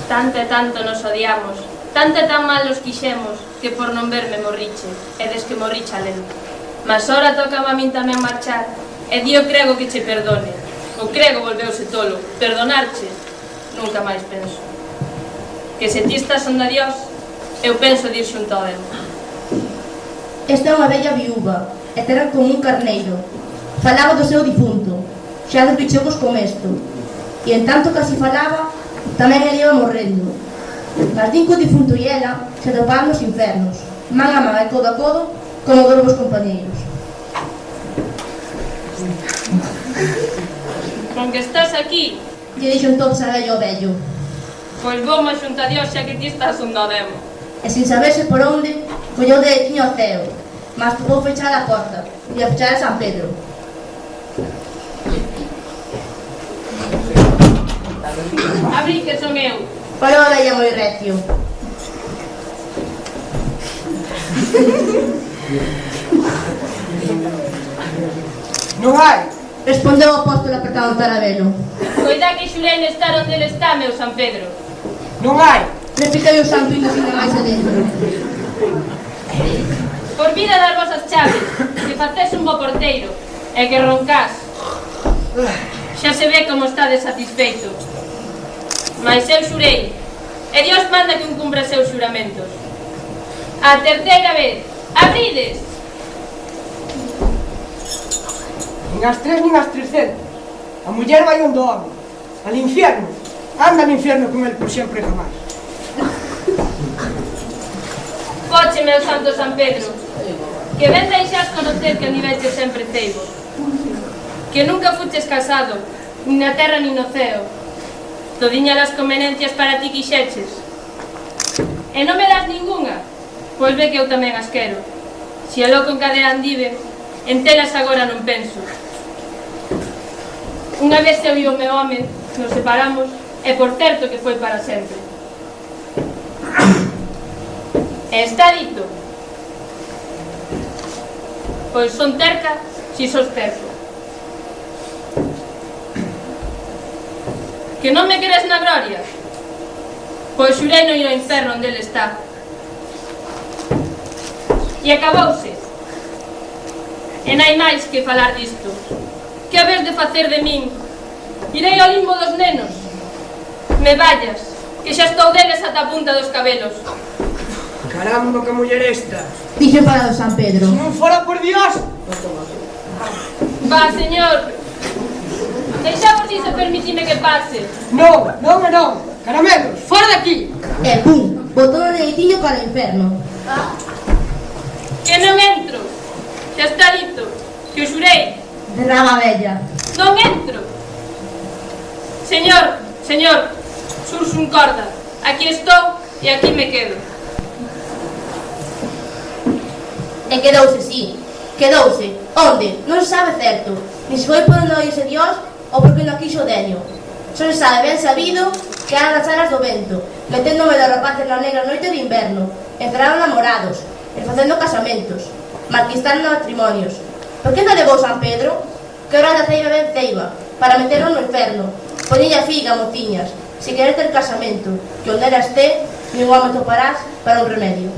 Tanto e tanto nos odiamos, tanto e tan mal nos quixemos, que por non verme morriche, e des que morriche alén. Mas ora tocaba a min tamén marchar, e di o crego que che perdone. O crego volveuse tolo, perdonarche, nunca máis penso. Que se ti estás onde a Dios, eu penso dir xunto a Deus. Esta é unha bella viúva, e terá como un carneiro. Falaba do seu difunto, xa despichou cos comesto, e en tanto que así falaba, tamén ele iba morrendo. Mas din que o difunto e ela se topaban nos infernos, man a man e codo a codo, como dos vos compañeiros. Con que estás aquí, Lle dixo entonces a vello ao vello, pois vou xunto a Dios xa que ti estás onde o demo. e sin saberse por onde, colleu derechino ao ceo, mas topou fechada a porta, e a fechar a San Pedro. Abrí que son eu. Falou a vella moi recio. Non hai? Respondeu o apóstolo apertado o tarabelo. Coida que xurei estar onde ele está, meu San Pedro. Non hai? Replicou o santo indo sin máis adentro. Por vida das vosas chaves, que facés un bo porteiro, e que roncás. Xa se ve como está desatisfeito. Mais eu xurei, e Dios manda que un cumpra seus xuramentos. A terceira vez, abrides! Nin as 3 nin as 300. A muller vai onde o home. Al infierno. Anda no infierno con el por sempre e jamás. Poche, meu santo San Pedro, que ben deixas conocer que niveche sempre ceibo, que nunca fuches casado, nin na terra nin no ceo, todiña las convenencias para ti quixeches, e non me das ningunha, pois ve que eu tamén as quero, si a loco en cadea andive, en telas agora non penso. Unha vez se viu o meu home, nos separamos, e por certo que foi para sempre. E está dito, pois son terca si sos terco. Que non me queres na gloria, pois xurei no ir ao inferno onde ele está. E acabouse. E non hai máis que falar disto. Que habes de facer de min? Irei ao limbo dos nenos. Me vallas, que xa estou deles ata a punta dos cabelos. Caramba, que muller esta. Dixo parado San Pedro. Se non fora por Dios. Va, señor. Deixamos iso, permitime que pase. Non, non e non. Caramelos, fora de aquí. E pum, botou o deitiño para o inferno. Que non entro. Xa está dito, que o xurei. Derrama a vella. Non entro. Señor, señor, surxo un corda. Aquí estou e aquí me quedo. E quedouse, sí, quedouse. Onde? Non se sabe certo. Ni se foi por onde oíse Dios ou porque non quixo o deño. Só se sabe ben sabido que eran as alas do vento, metendo medo a rapaces na negra noite de inverno, encerraron namorados, e facendo casamentos, marquistando matrimonios. Por que non levou San Pedro? Que hora da ceiba ben ceiba, para meterlo no inferno. Ponelle a figa, mociñas, se querer ter casamento, que onde eras te, nin home toparás para un remedio.